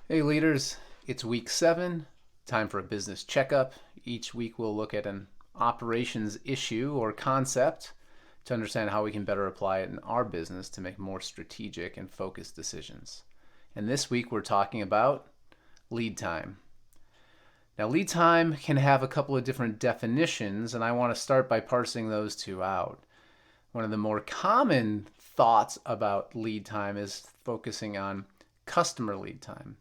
Hey leaders, it's week 7, time for a business checkup. Each week we'll look at an operations issue or concept to understand how we can better apply it in our business to make more strategic and focused decisions. And this week we're talking about lead time. Now lead time can have a couple of different definitions, and I want to start by parsing those two out. One of the more common thoughts about lead time is focusing on customer lead time.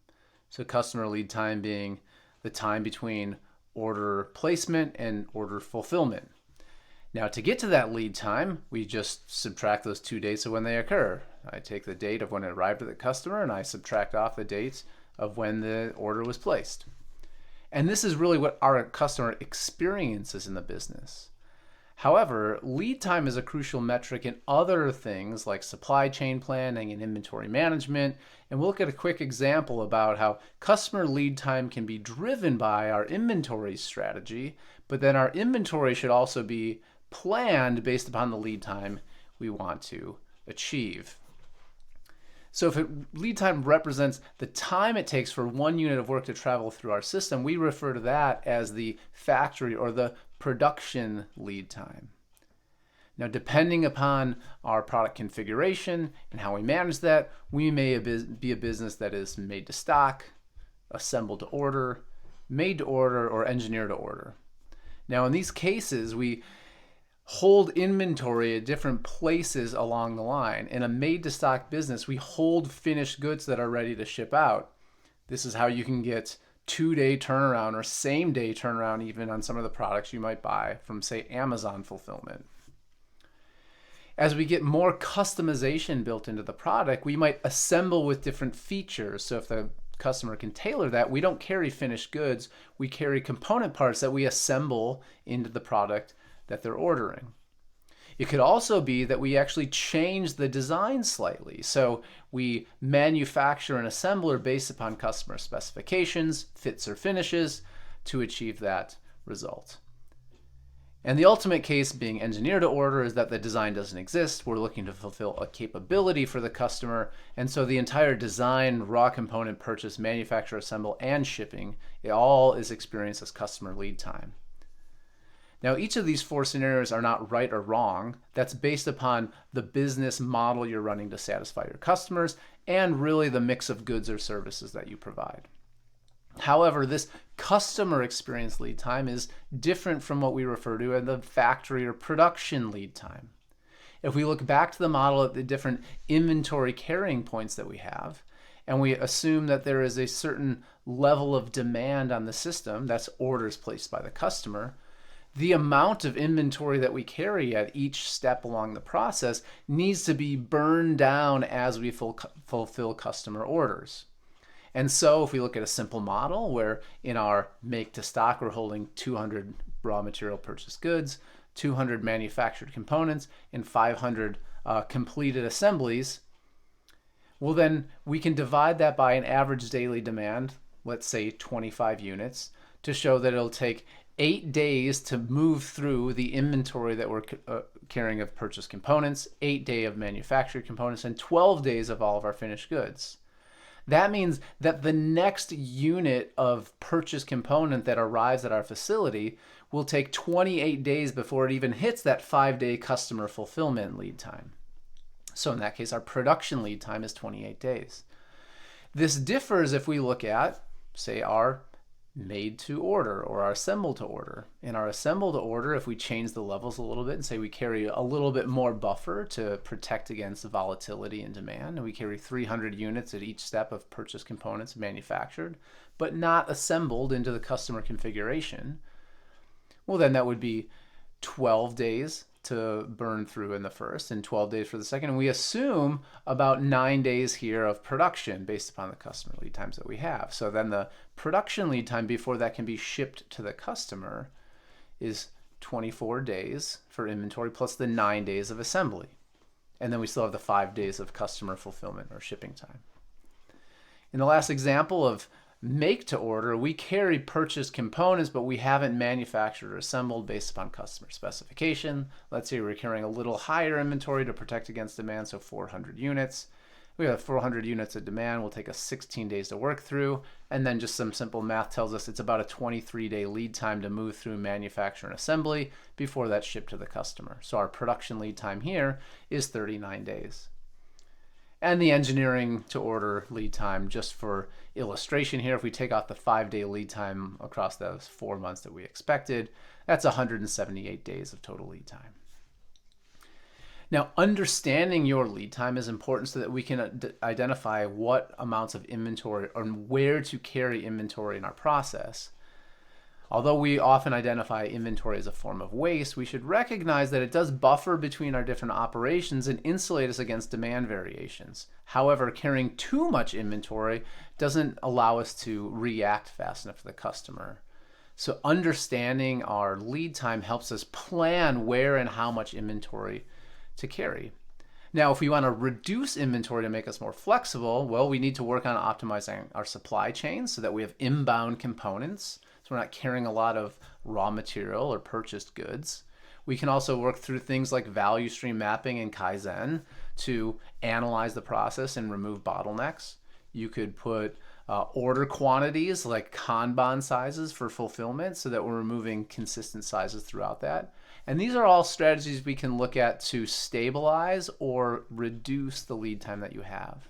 So customer lead time being the time between order placement and order fulfillment. Now to get to that lead time, we just subtract those 2 dates of when they occur. I take the date of when it arrived at the customer and I subtract off the dates of when the order was placed. And this is really what our customer experiences in the business. However, lead time is a crucial metric in other things like supply chain planning and inventory management. And we'll look at a quick example about how customer lead time can be driven by our inventory strategy, but then our inventory should also be planned based upon the lead time we want to achieve. So if lead time represents the time it takes for one unit of work to travel through our system, we refer to that as the factory or the production lead time. Now, depending upon our product configuration and how we manage that, we may be a business that is made to stock, assembled to order, made to order, or engineered to order. Now, in these cases, we hold inventory at different places along the line. In a made to stock business, we hold finished goods that are ready to ship out. This is how you can get 2-day turnaround or same day turnaround even on some of the products you might buy from, say, Amazon fulfillment. As we get more customization built into the product, we might assemble with different features. So if the customer can tailor that, we don't carry finished goods, we carry component parts that we assemble into the product that they're ordering. It could also be that we actually change the design slightly. So we manufacture an assembler based upon customer specifications, fits or finishes to achieve that result. And the ultimate case being engineer to order is that the design doesn't exist. We're looking to fulfill a capability for the customer. And so the entire design, raw component purchase, manufacture, assemble, and shipping, it all is experienced as customer lead time. Now, each of these 4 scenarios are not right or wrong. That's based upon the business model you're running to satisfy your customers and really the mix of goods or services that you provide. However, this customer experience lead time is different from what we refer to as the factory or production lead time. If we look back to the model at the different inventory carrying points that we have, and we assume that there is a certain level of demand on the system, that's orders placed by the customer, the amount of inventory that we carry at each step along the process needs to be burned down as we fulfill customer orders. And so if we look at a simple model where in our make to stock we're holding 200 raw material purchased goods, 200 manufactured components, and 500 completed assemblies, well then we can divide that by an average daily demand, let's say 25 units, to show that it'll take 8 days to move through the inventory that we're carrying of purchased components, 8 days of manufactured components, and 12 days of all of our finished goods. That means that the next unit of purchased component that arrives at our facility will take 28 days before it even hits that 5-day customer fulfillment lead time. So in that case, our production lead time is 28 days. This differs if we look at, say, our made to order or our assemble to order. In our assemble to order, if we change the levels a little bit and say we carry a little bit more buffer to protect against the volatility in demand, and we carry 300 units at each step of purchased components manufactured, but not assembled into the customer configuration, well then that would be 12 days to burn through in the first and 12 days for the second. And we assume about 9 days here of production based upon the customer lead times that we have. So then the production lead time before that can be shipped to the customer is 24 days for inventory plus the 9 days of assembly. And then we still have the 5 days of customer fulfillment or shipping time. In the last example of make to order, we carry purchased components, but we haven't manufactured or assembled based upon customer specification. Let's say we're carrying a little higher inventory to protect against demand, so 400 units. We have 400 units of demand, will take us 16 days to work through, and then just some simple math tells us it's about a 23-day lead time to move through manufacture and assembly before that's shipped to the customer. So our production lead time here is 39 days. And the engineering to order lead time, just for illustration here, if we take off the 5-day lead time across those 4 months that we expected, that's 178 days of total lead time. Now, understanding your lead time is important so that we can identify what amounts of inventory or where to carry inventory in our process. Although we often identify inventory as a form of waste, we should recognize that it does buffer between our different operations and insulate us against demand variations. However, carrying too much inventory doesn't allow us to react fast enough to the customer. So understanding our lead time helps us plan where and how much inventory to carry. Now, if we want to reduce inventory to make us more flexible, well, we need to work on optimizing our supply chain so that we have inbound components, so we're not carrying a lot of raw material or purchased goods. We can also work through things like value stream mapping and Kaizen to analyze the process and remove bottlenecks. You could put order quantities like Kanban sizes for fulfillment so that we're removing consistent sizes throughout that. And these are all strategies we can look at to stabilize or reduce the lead time that you have.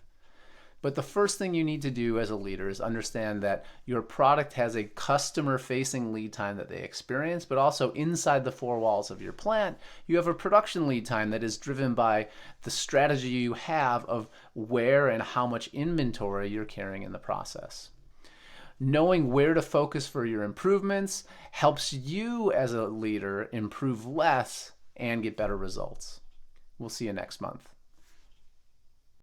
But the first thing you need to do as a leader is understand that your product has a customer-facing lead time that they experience, but also inside the 4 walls of your plant, you have a production lead time that is driven by the strategy you have of where and how much inventory you're carrying in the process. Knowing where to focus for your improvements helps you as a leader improve less and get better results. We'll see you next month.